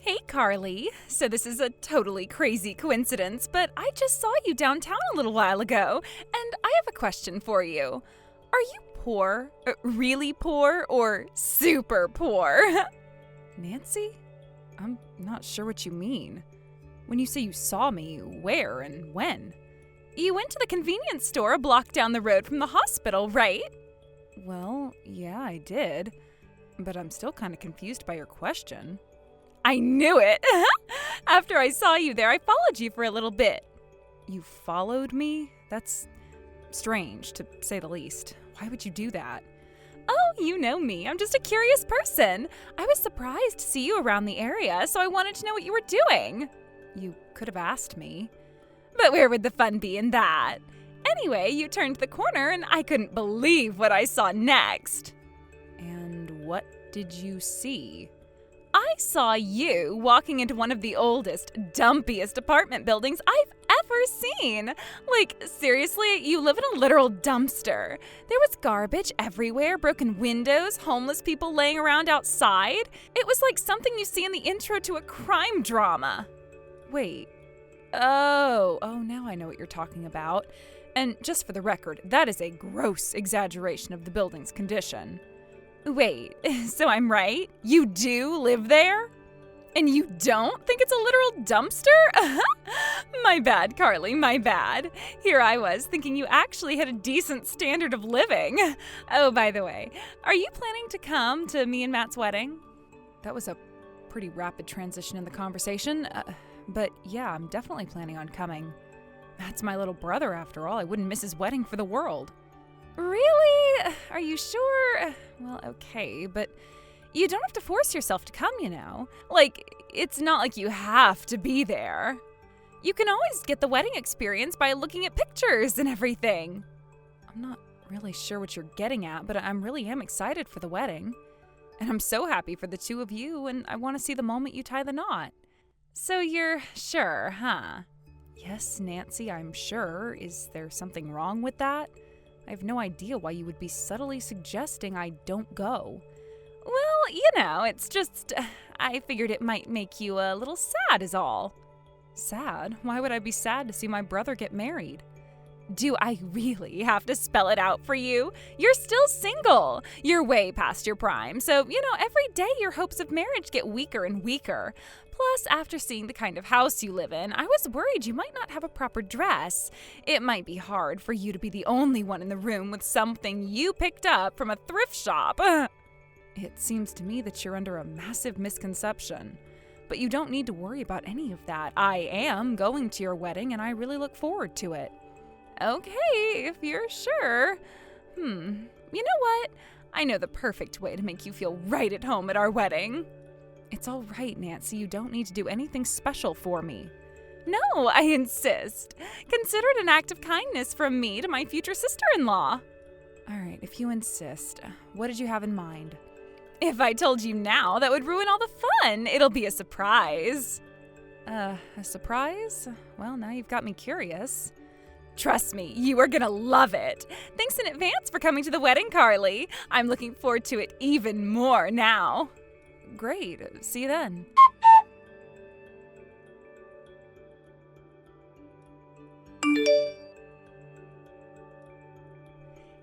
Hey, Carly. So this is a totally crazy coincidence, but I just saw you downtown a little while ago, and I have a question for you. Are you poor? Really poor? Or super poor? Nancy? I'm not sure what you mean. When you say you saw me, where and when? You went to the convenience store a block down the road from the hospital, right? Well, yeah, I did. But I'm still kind of confused by your question. I knew it! After I saw you there, I followed you for a little bit. You followed me? That's strange, to say the least. Why would you do that? Oh, you know me. I'm just a curious person. I was surprised to see you around the area, so I wanted to know what you were doing. You could have asked me. But where would the fun be in that? Anyway, you turned the corner and I couldn't believe what I saw next. And what did you see? I saw you walking into one of the oldest, dumpiest apartment buildings I've ever seen. Like, seriously, you live in a literal dumpster. There was garbage everywhere, broken windows, homeless people laying around outside. It was like something you see in the intro to a crime drama. Wait. Oh, now I know what you're talking about. And just for the record, that is a gross exaggeration of the building's condition. Wait, so I'm right? You do live there? And you don't think it's a literal dumpster? My bad, Carly, my bad. Here I was thinking you actually had a decent standard of living. Oh, by the way, are you planning to come to me and Matt's wedding? That was a pretty rapid transition in the conversation. But yeah, I'm definitely planning on coming. Matt's my little brother, after all. I wouldn't miss his wedding for the world. Really? Are you sure? Well, okay, but you don't have to force yourself to come, you know. Like, it's not like you have to be there. You can always get the wedding experience by looking at pictures and everything. I'm not really sure what you're getting at, but I really am excited for the wedding. And I'm so happy for the two of you, and I want to see the moment you tie the knot. So you're sure, huh? Yes, Nancy, I'm sure. Is there something wrong with that? I have no idea why you would be subtly suggesting I don't go. Well, you know, it's just, I figured it might make you a little sad is all. Sad? Why would I be sad to see my brother get married? Do I really have to spell it out for you? You're still single. You're way past your prime, so, you know, every day your hopes of marriage get weaker and weaker. Plus, after seeing the kind of house you live in, I was worried you might not have a proper dress. It might be hard for you to be the only one in the room with something you picked up from a thrift shop. It seems to me that you're under a massive misconception. But you don't need to worry about any of that. I am going to your wedding, and I really look forward to it. Okay, if you're sure. You know what? I know the perfect way to make you feel right at home at our wedding. It's all right, Nancy. You don't need to do anything special for me. No, I insist. Consider it an act of kindness from me to my future sister-in-law. All right, if you insist. What did you have in mind? If I told you now, that would ruin all the fun. It'll be a surprise. A surprise? Well, now you've got me curious. Trust me, you are gonna love it. Thanks in advance for coming to the wedding, Carly. I'm looking forward to it even more now. Great. See you then.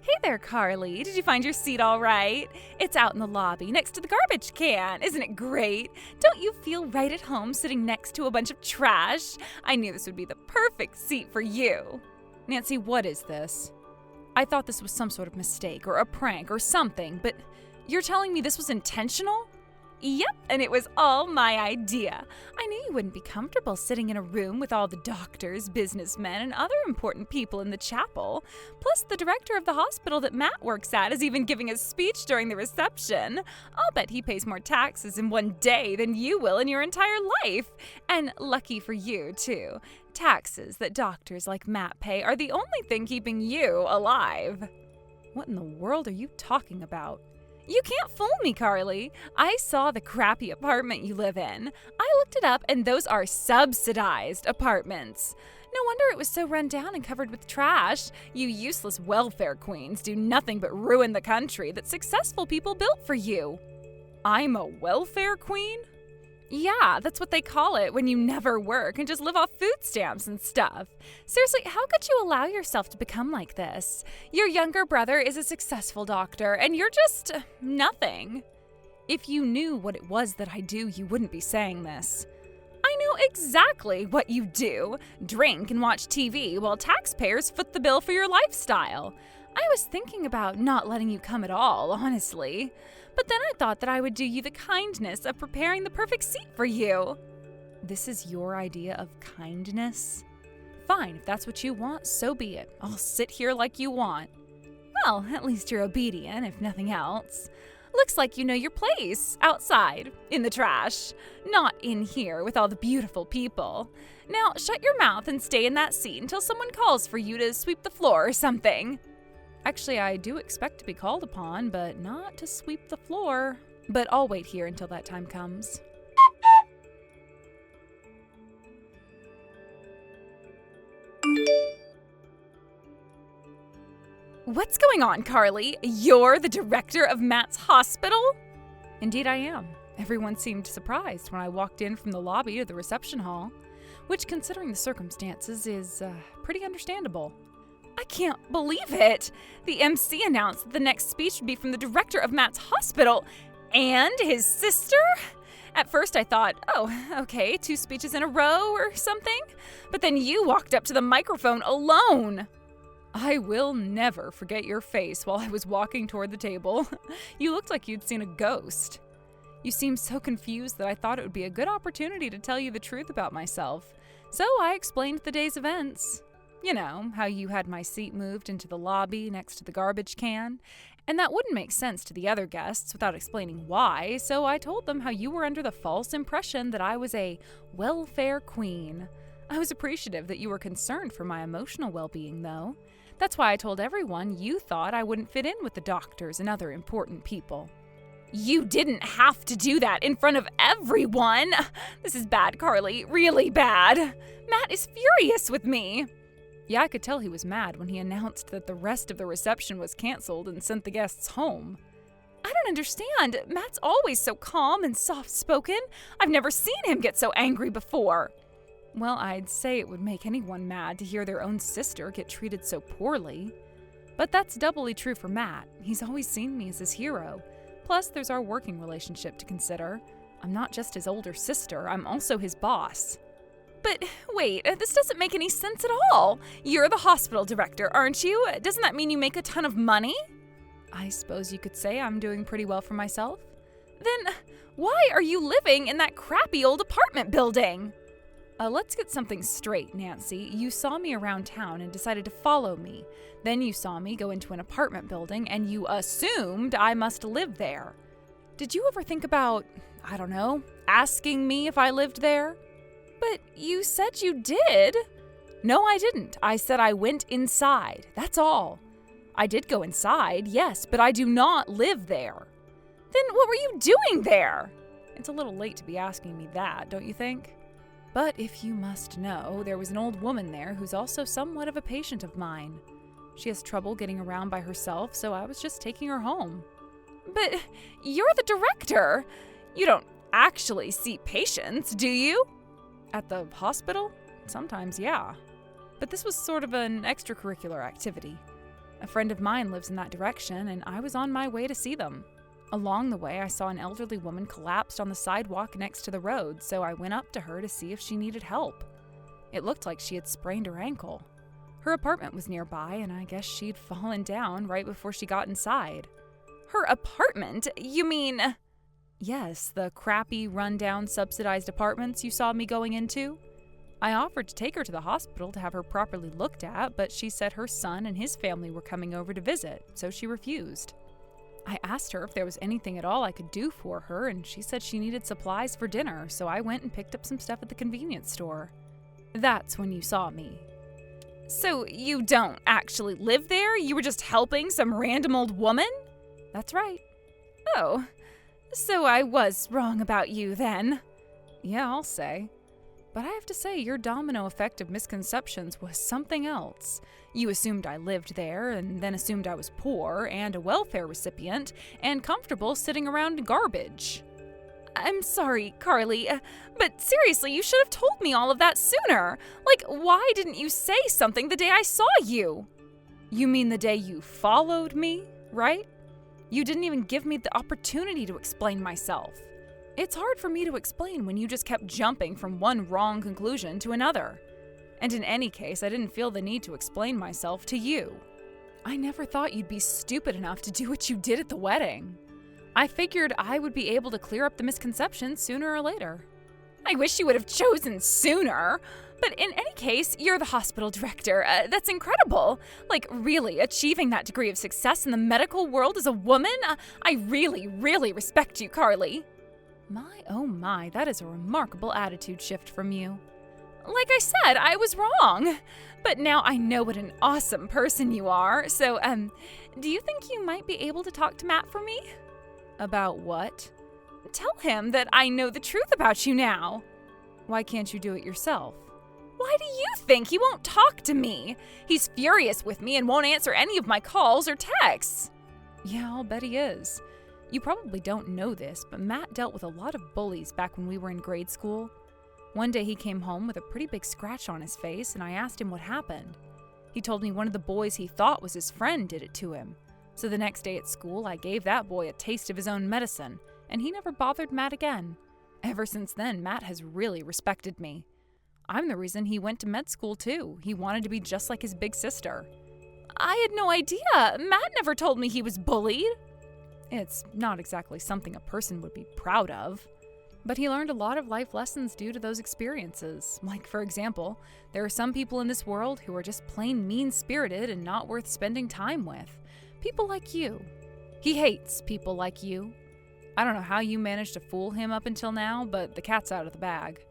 Hey there, Carly. Did you find your seat all right? It's out in the lobby next to the garbage can. Isn't it great? Don't you feel right at home sitting next to a bunch of trash? I knew this would be the perfect seat for you. Nancy, what is this? I thought this was some sort of mistake or a prank or something, but you're telling me this was intentional? Yep, and it was all my idea. I knew you wouldn't be comfortable sitting in a room with all the doctors, businessmen, and other important people in the chapel. Plus, the director of the hospital that Matt works at is even giving a speech during the reception. I'll bet he pays more taxes in one day than you will in your entire life. And lucky for you, too. Taxes that doctors like Matt pay are the only thing keeping you alive. What in the world are you talking about? You can't fool me, Carly. I saw the crappy apartment you live in. I looked it up, and those are subsidized apartments. No wonder it was so run down and covered with trash. You useless welfare queens do nothing but ruin the country that successful people built for you. I'm a welfare queen? Yeah, that's what they call it when you never work and just live off food stamps and stuff. Seriously, how could you allow yourself to become like this? Your younger brother is a successful doctor, and you're just nothing. If you knew what it was that I do, you wouldn't be saying this. I know exactly what you do. Drink and watch TV while taxpayers foot the bill for your lifestyle. I was thinking about not letting you come at all, honestly. But then I thought that I would do you the kindness of preparing the perfect seat for you. This is your idea of kindness? Fine, if that's what you want, so be it. I'll sit here like you want. Well, at least you're obedient, if nothing else. Looks like you know your place, outside, in the trash, not in here with all the beautiful people. Now, shut your mouth and stay in that seat until someone calls for you to sweep the floor or something. Actually, I do expect to be called upon, but not to sweep the floor. But I'll wait here until that time comes. What's going on, Carly? You're the director of Matt's hospital? Indeed, I am. Everyone seemed surprised when I walked in from the lobby to the reception hall, which, considering the circumstances, is pretty understandable. I can't believe it! The MC announced that the next speech would be from the director of Matt's hospital and his sister? At first I thought, oh, okay, 2 speeches in a row or something. But then you walked up to the microphone alone. I will never forget your face while I was walking toward the table. You looked like you'd seen a ghost. You seemed so confused that I thought it would be a good opportunity to tell you the truth about myself. So I explained the day's events. You know, how you had my seat moved into the lobby next to the garbage can. And that wouldn't make sense to the other guests without explaining why, so I told them how you were under the false impression that I was a welfare queen. I was appreciative that you were concerned for my emotional well-being, though. That's why I told everyone you thought I wouldn't fit in with the doctors and other important people. You didn't have to do that in front of everyone. This is bad, Carly, really bad. Matt is furious with me. Yeah, I could tell he was mad when he announced that the rest of the reception was canceled and sent the guests home. I don't understand. Matt's always so calm and soft-spoken. I've never seen him get so angry before. Well, I'd say it would make anyone mad to hear their own sister get treated so poorly. But that's doubly true for Matt. He's always seen me as his hero. Plus, there's our working relationship to consider. I'm not just his older sister, I'm also his boss. But wait, this doesn't make any sense at all. You're the hospital director, aren't you? Doesn't that mean you make a ton of money? I suppose you could say I'm doing pretty well for myself. Then why are you living in that crappy old apartment building? Let's get something straight, Nancy. You saw me around town and decided to follow me. Then you saw me go into an apartment building and you assumed I must live there. Did you ever think about, I don't know, asking me if I lived there? But you said you did. No, I didn't. I said I went inside. That's all. I did go inside, yes, but I do not live there. Then what were you doing there? It's a little late to be asking me that, don't you think? But if you must know, there was an old woman there who's also somewhat of a patient of mine. She has trouble getting around by herself, so I was just taking her home. But you're the director. You don't actually see patients, do you? At the hospital? Sometimes, yeah. But this was sort of an extracurricular activity. A friend of mine lives in that direction, and I was on my way to see them. Along the way, I saw an elderly woman collapsed on the sidewalk next to the road, so I went up to her to see if she needed help. It looked like she had sprained her ankle. Her apartment was nearby, and I guess she'd fallen down right before she got inside. Her apartment? You mean... Yes, the crappy, run-down, subsidized apartments you saw me going into. I offered to take her to the hospital to have her properly looked at, but she said her son and his family were coming over to visit, so she refused. I asked her if there was anything at all I could do for her, and she said she needed supplies for dinner, so I went and picked up some stuff at the convenience store. That's when you saw me. So you don't actually live there? You were just helping some random old woman? That's right. Oh, so I was wrong about you then. Yeah, I'll say. But I have to say, your domino effect of misconceptions was something else. You assumed I lived there, and then assumed I was poor, and a welfare recipient, and comfortable sitting around garbage. I'm sorry, Carly, but seriously, you should have told me all of that sooner. Like, why didn't you say something the day I saw you? You mean the day you followed me, right? You didn't even give me the opportunity to explain myself. It's hard for me to explain when you just kept jumping from one wrong conclusion to another. And in any case, I didn't feel the need to explain myself to you. I never thought you'd be stupid enough to do what you did at the wedding. I figured I would be able to clear up the misconception sooner or later. I wish you would have chosen sooner. But in any case, you're the hospital director. That's incredible. Like, really, achieving that degree of success in the medical world as a woman? I really, really respect you, Carly. My, oh my, that is a remarkable attitude shift from you. Like I said, I was wrong. But now I know what an awesome person you are. So, do you think you might be able to talk to Matt for me? About what? Tell him that I know the truth about you now. Why can't you do it yourself? Why do you think he won't talk to me? He's furious with me and won't answer any of my calls or texts. Yeah, I'll bet he is. You probably don't know this, but Matt dealt with a lot of bullies back when we were in grade school. One day he came home with a pretty big scratch on his face, and I asked him what happened. He told me one of the boys he thought was his friend did it to him. So the next day at school, I gave that boy a taste of his own medicine, and he never bothered Matt again. Ever since then, Matt has really respected me. I'm the reason he went to med school, too. He wanted to be just like his big sister. I had no idea. Matt never told me he was bullied. It's not exactly something a person would be proud of. But he learned a lot of life lessons due to those experiences. Like, for example, there are some people in this world who are just plain mean-spirited and not worth spending time with. People like you. He hates people like you. I don't know how you managed to fool him up until now, but the cat's out of the bag.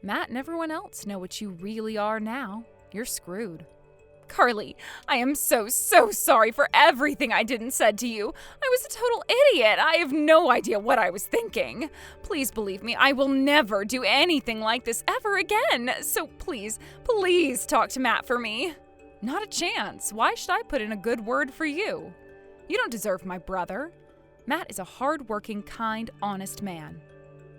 Matt and everyone else know what you really are now. You're screwed. Carly, I am so sorry for everything I did and said to you. I was a total idiot. I have no idea what I was thinking. Please believe me, I will never do anything like this ever again. So please talk to Matt for me. Not a chance. Why should I put in a good word for you? You don't deserve my brother. Matt is a hard-working, kind, honest man.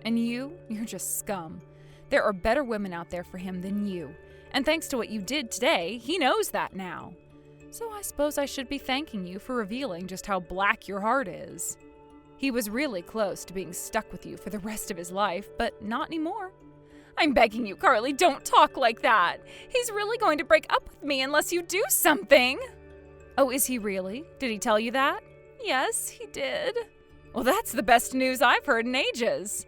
And you're just scum. There are better women out there for him than you. And thanks to what you did today, he knows that now. So I suppose I should be thanking you for revealing just how black your heart is. He was really close to being stuck with you for the rest of his life, but not anymore. I'm begging you, Carly, don't talk like that. He's really going to break up with me unless you do something. Oh, is he really? Did he tell you that? Yes, he did. Well, that's the best news I've heard in ages.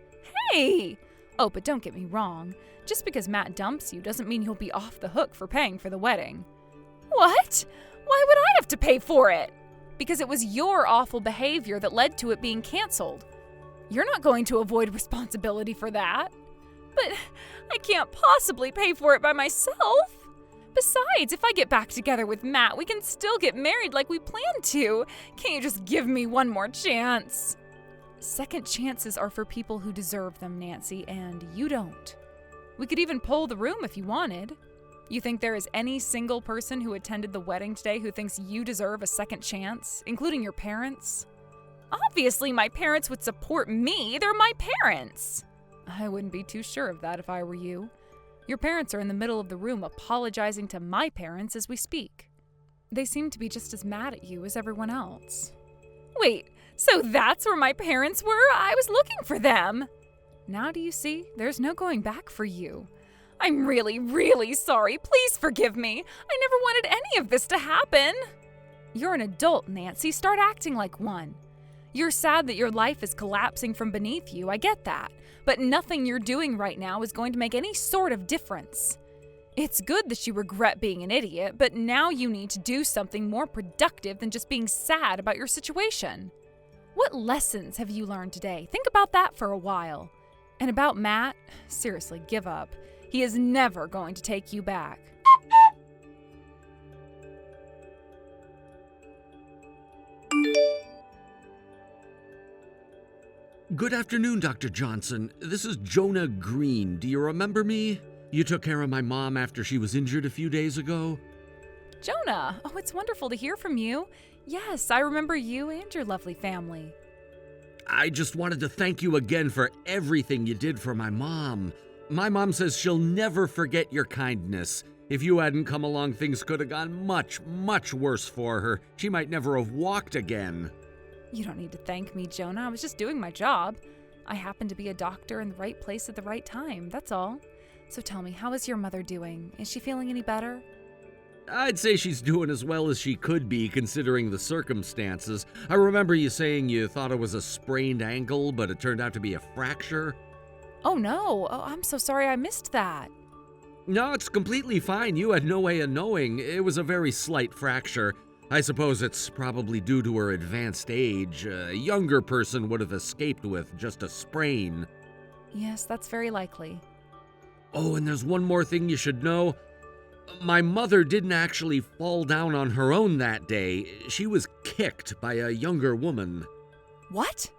Hey! Oh, but don't get me wrong. Just because Matt dumps you doesn't mean you'll be off the hook for paying for the wedding. What? Why would I have to pay for it? Because it was your awful behavior that led to it being canceled. You're not going to avoid responsibility for that. But I can't possibly pay for it by myself. Besides, if I get back together with Matt, we can still get married like we planned to. Can't you just give me one more chance? Second chances are for people who deserve them, Nancy, and you don't. We could even poll the room if you wanted. You think there is any single person who attended the wedding today who thinks you deserve a second chance, including your parents? Obviously, my parents would support me. They're my parents. I wouldn't be too sure of that if I were you. Your parents are in the middle of the room apologizing to my parents as we speak. They seem to be just as mad at you as everyone else. Wait, so that's where my parents were? I was looking for them. Now do you see? There's no going back for you. I'm really sorry. Please forgive me. I never wanted any of this to happen. You're an adult, Nancy. Start acting like one. You're sad that your life is collapsing from beneath you. I get that. But nothing you're doing right now is going to make any sort of difference. It's good that you regret being an idiot, but now you need to do something more productive than just being sad about your situation. What lessons have you learned today? Think about that for a while. And about Matt, seriously, give up. He is never going to take you back. Good afternoon, Dr. Johnson. This is Jonah Green. Do you remember me? You took care of my mom after she was injured a few days ago. Jonah, oh, it's wonderful to hear from you. Yes, I remember you and your lovely family. I just wanted to thank you again for everything you did for my mom. My mom says she'll never forget your kindness. If you hadn't come along, things could have gone much, much worse for her. She might never have walked again. You don't need to thank me, Jonah. I was just doing my job. I happened to be a doctor in the right place at the right time, that's all. So tell me, how is your mother doing? Is she feeling any better? I'd say she's doing as well as she could be, considering the circumstances. I remember you saying you thought it was a sprained ankle, but it turned out to be a fracture. Oh no, I'm so sorry I missed that. No, it's completely fine. You had no way of knowing. It was a very slight fracture. I suppose it's probably due to her advanced age. A younger person would have escaped with just a sprain. Yes, that's very likely. Oh, and there's one more thing you should know. My mother didn't actually fall down on her own that day. She was kicked by a younger woman. What?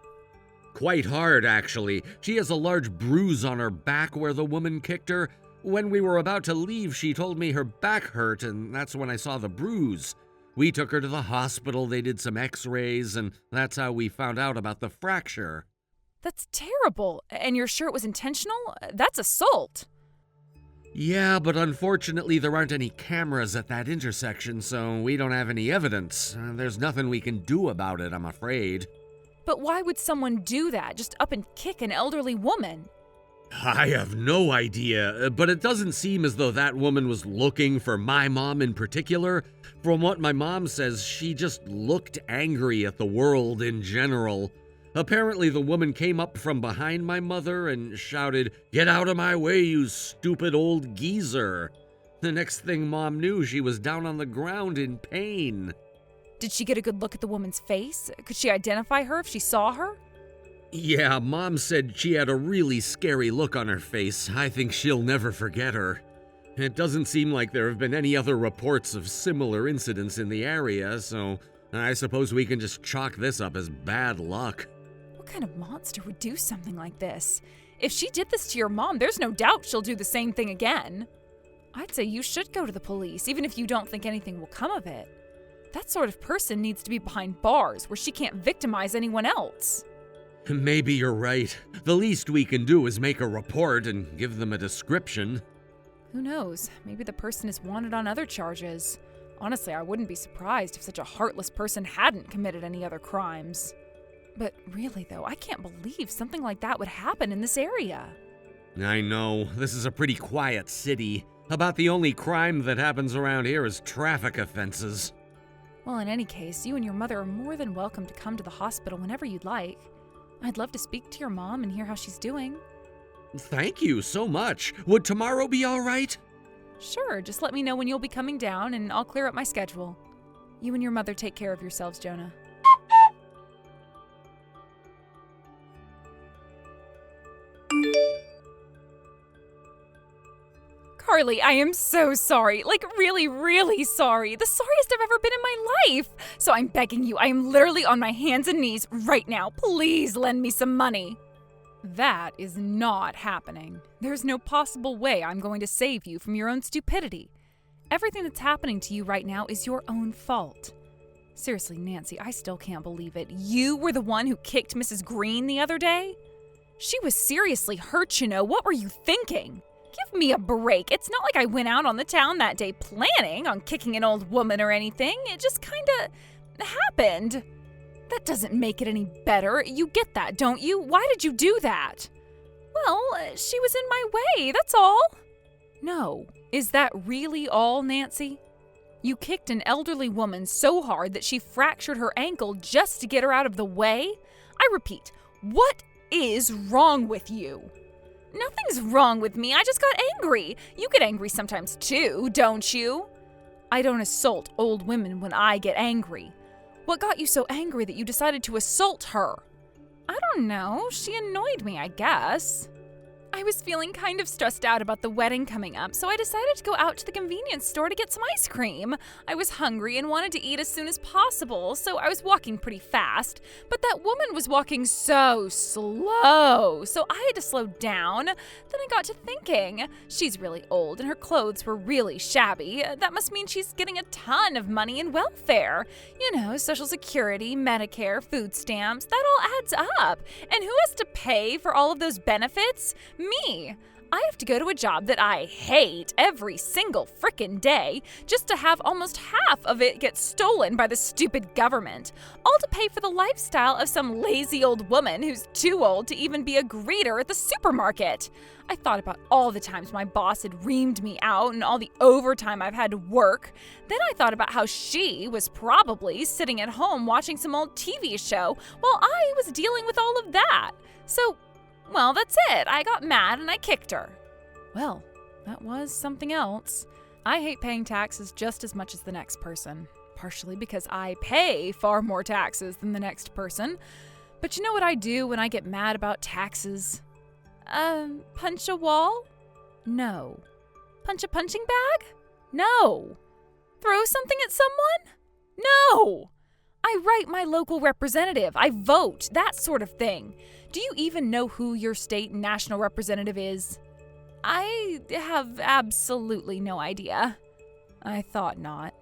Quite hard, actually. She has a large bruise on her back where the woman kicked her. When we were about to leave, she told me her back hurt, and that's when I saw the bruise. We took her to the hospital, they did some x-rays, and that's how we found out about the fracture. That's terrible. And you're sure it was intentional? That's assault. Yeah, but unfortunately there aren't any cameras at that intersection, so we don't have any evidence. There's nothing we can do about it, I'm afraid. But why would someone do that? Just up and kick an elderly woman? I have no idea, but it doesn't seem as though that woman was looking for my mom in particular. From what my mom says, she just looked angry at the world in general. Apparently, the woman came up from behind my mother and shouted, "Get out of my way, you stupid old geezer." The next thing Mom knew, she was down on the ground in pain. Did she get a good look at the woman's face? Could she identify her if she saw her? Yeah, Mom said she had a really scary look on her face. I think she'll never forget her. It doesn't seem like there have been any other reports of similar incidents in the area, so I suppose we can just chalk this up as bad luck. What kind of monster would do something like this? If she did this to your mom, there's no doubt she'll do the same thing again. I'd say you should go to the police, even if you don't think anything will come of it. That sort of person needs to be behind bars where she can't victimize anyone else. Maybe you're right. The least we can do is make a report and give them a description. Who knows? Maybe the person is wanted on other charges. Honestly, I wouldn't be surprised if such a heartless person hadn't committed any other crimes. But really, though, I can't believe something like that would happen in this area. I know. This is a pretty quiet city. About the only crime that happens around here is traffic offenses. Well, in any case, you and your mother are more than welcome to come to the hospital whenever you'd like. I'd love to speak to your mom and hear how she's doing. Thank you so much. Would tomorrow be all right? Sure, just let me know when you'll be coming down and I'll clear up my schedule. You and your mother take care of yourselves, Jonah. Carly, I am so sorry. Like, really, really sorry. The sorriest I've ever been in my life. So I'm begging you, I am literally on my hands and knees right now. Please lend me some money. That is not happening. There's no possible way I'm going to save you from your own stupidity. Everything that's happening to you right now is your own fault. Seriously, Nancy, I still can't believe it. You were the one who kicked Mrs. Green the other day? She was seriously hurt, you know. What were you thinking? Give me a break. It's not like I went out on the town that day planning on kicking an old woman or anything. It just kinda happened. That doesn't make it any better. You get that, don't you? Why did you do that? Well, she was in my way, that's all. No. Is that really all, Nancy? You kicked an elderly woman so hard that she fractured her ankle just to get her out of the way? I repeat, what is wrong with you? Nothing's wrong with me. I just got angry. You get angry sometimes too, don't you? I don't assault old women when I get angry. What got you so angry that you decided to assault her? I don't know. She annoyed me, I guess. I was feeling kind of stressed out about the wedding coming up, so I decided to go out to the convenience store to get some ice cream. I was hungry and wanted to eat as soon as possible, so I was walking pretty fast. But that woman was walking so slow, so I had to slow down. Then I got to thinking, she's really old and her clothes were really shabby. That must mean she's getting a ton of money in welfare. You know, Social Security, Medicare, food stamps, that all adds up. And who has to pay for all of those benefits? Me. I have to go to a job that I hate every single frickin' day just to have almost half of it get stolen by the stupid government, all to pay for the lifestyle of some lazy old woman who's too old to even be a greeter at the supermarket. I thought about all the times my boss had reamed me out and all the overtime I've had to work. Then I thought about how she was probably sitting at home watching some old TV show while I was dealing with all of that. So, well, that's it. I got mad and I kicked her. Well, that was something else. I hate paying taxes just as much as the next person, partially because I pay far more taxes than the next person. But you know what I do when I get mad about taxes? Punch a wall? No. Punch a punching bag? No. Throw something at someone? No. I write my local representative. I vote, that sort of thing. Do you even know who your state and national representative is? I have absolutely no idea. I thought not.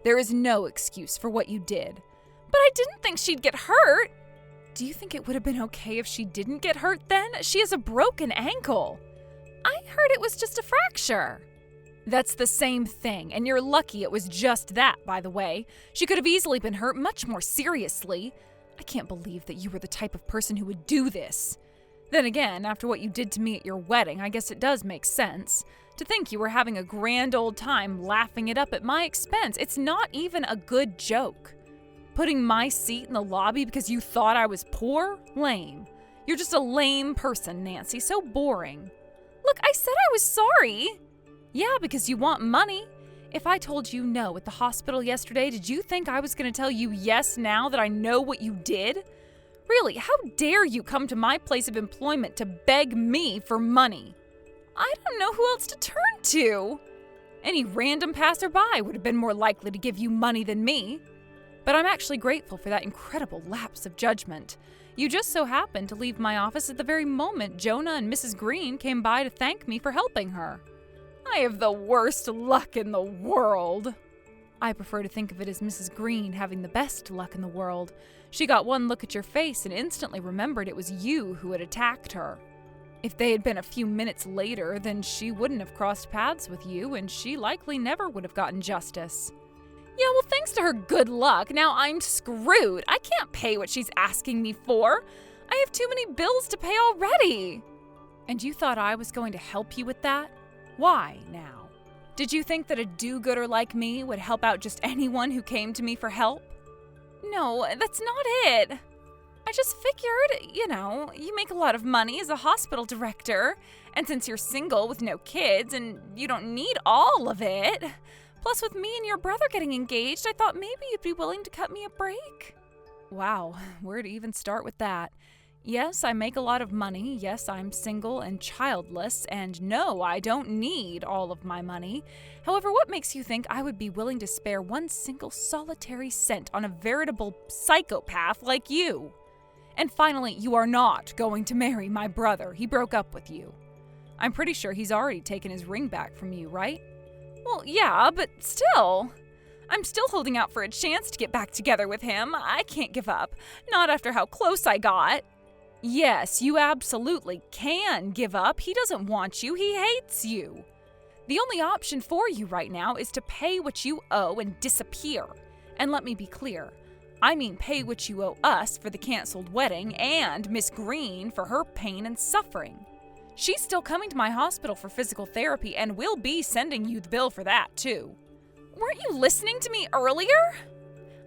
There is no excuse for what you did. But I didn't think she'd get hurt. Do you think it would have been okay if she didn't get hurt then? She has a broken ankle. I heard it was just a fracture. That's the same thing, and you're lucky it was just that, by the way. She could have easily been hurt much more seriously. I can't believe that you were the type of person who would do this. Then again, after what you did to me at your wedding, I guess it does make sense. To think you were having a grand old time laughing it up at my expense. It's not even a good joke. Putting my seat in the lobby because you thought I was poor? Lame. You're just a lame person, Nancy. So boring. Look, I said I was sorry. Yeah, because you want money. If I told you no at the hospital yesterday, did you think I was going to tell you yes now that I know what you did? Really, how dare you come to my place of employment to beg me for money? I don't know who else to turn to. Any random passerby would have been more likely to give you money than me. But I'm actually grateful for that incredible lapse of judgment. You just so happened to leave my office at the very moment Jonah and Mrs. Green came by to thank me for helping her. I have the worst luck in the world. I prefer to think of it as Mrs. Green having the best luck in the world. She got one look at your face and instantly remembered it was you who had attacked her. If they had been a few minutes later, then she wouldn't have crossed paths with you, and she likely never would have gotten justice. Yeah, well, thanks to her good luck, now I'm screwed. I can't pay what she's asking me for. I have too many bills to pay already. And you thought I was going to help you with that? Why now? Did you think that a do-gooder like me would help out just anyone who came to me for help? No, that's not it. I just figured, you make a lot of money as a hospital director, and since you're single with no kids and you don't need all of it, plus with me and your brother getting engaged, I thought maybe you'd be willing to cut me a break. Wow, where to even start with that? Yes, I make a lot of money. Yes, I'm single and childless. And no, I don't need all of my money. However, what makes you think I would be willing to spare one single solitary cent on a veritable psychopath like you? And finally, you are not going to marry my brother. He broke up with you. I'm pretty sure he's already taken his ring back from you, right? Well, yeah, but still. I'm still holding out for a chance to get back together with him. I can't give up. Not after how close I got. Yes, you absolutely can give up. He doesn't want you. He hates you. The only option for you right now is to pay what you owe and disappear. And let me be clear. I mean pay what you owe us for the canceled wedding and Miss Green for her pain and suffering. She's still coming to my hospital for physical therapy and we'll be sending you the bill for that too. Weren't you listening to me earlier?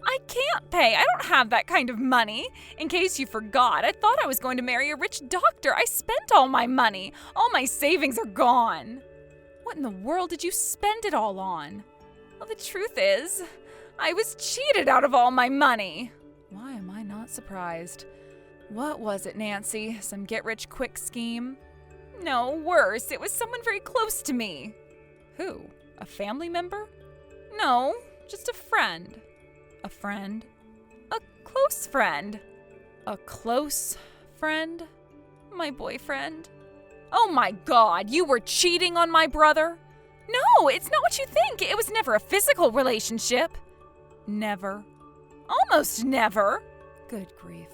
I can't pay. I don't have that kind of money. In case you forgot, I thought I was going to marry a rich doctor. I spent all my money. All my savings are gone. What in the world did you spend it all on? Well, the truth is, I was cheated out of all my money. Why am I not surprised? What was it, Nancy? Some get-rich-quick scheme? No, worse. It was someone very close to me. Who? A family member? No, just a friend. A friend? A close friend. A close friend? My boyfriend. Oh my God, you were cheating on my brother? No, it's not what you think. It was never a physical relationship. Never. Almost never. Good grief.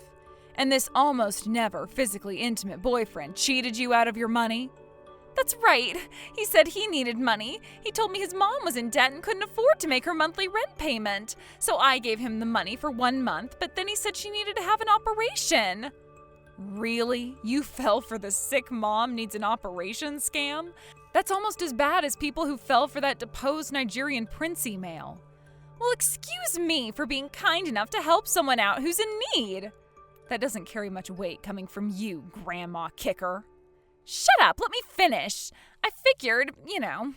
And this almost never physically intimate boyfriend cheated you out of your money? That's right. He said he needed money. He told me his mom was in debt and couldn't afford to make her monthly rent payment. So I gave him the money for 1 month, but then he said she needed to have an operation. Really? You fell for the sick mom needs an operation scam? That's almost as bad as people who fell for that deposed Nigerian prince email. Well, excuse me for being kind enough to help someone out who's in need. That doesn't carry much weight coming from you, Grandma Kicker. Shut up, let me finish. I figured,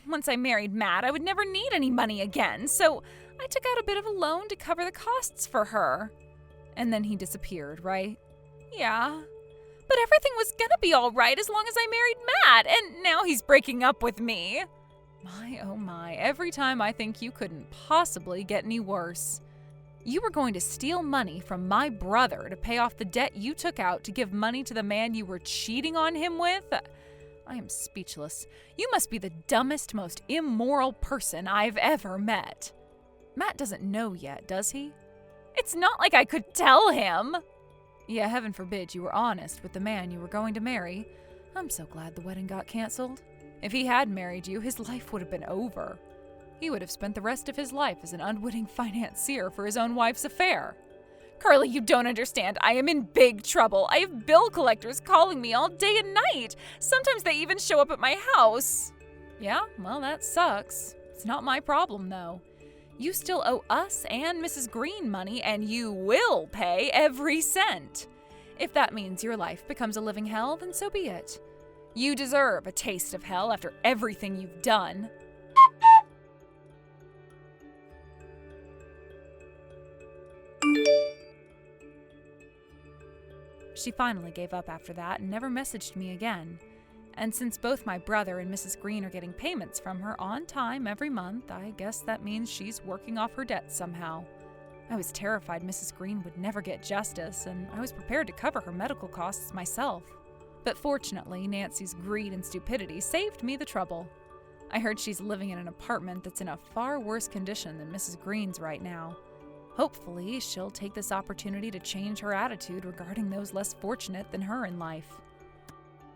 once I married Matt, I would never need any money again, so I took out a bit of a loan to cover the costs for her. And then he disappeared, right? Yeah. But everything was gonna be all right as long as I married Matt, and now he's breaking up with me. My, oh my, every time I think you couldn't possibly get any worse. You were going to steal money from my brother to pay off the debt you took out to give money to the man you were cheating on him with? I am speechless. You must be the dumbest, most immoral person I've ever met. Matt doesn't know yet, does he? It's not like I could tell him. Yeah, heaven forbid you were honest with the man you were going to marry. I'm so glad the wedding got canceled. If he had married you, his life would have been over. He would have spent the rest of his life as an unwitting financier for his own wife's affair. Carly, you don't understand. I am in big trouble. I have bill collectors calling me all day and night. Sometimes they even show up at my house. Yeah, well, that sucks. It's not my problem, though. You still owe us and Mrs. Green money, and you will pay every cent. If that means your life becomes a living hell, then so be it. You deserve a taste of hell after everything you've done. She finally gave up after that and never messaged me again. And since both my brother and Mrs. Green are getting payments from her on time every month, I guess that means she's working off her debts somehow. I was terrified Mrs. Green would never get justice, and I was prepared to cover her medical costs myself. But fortunately, Nancy's greed and stupidity saved me the trouble. I heard she's living in an apartment that's in a far worse condition than Mrs. Green's right now. Hopefully, she'll take this opportunity to change her attitude regarding those less fortunate than her in life.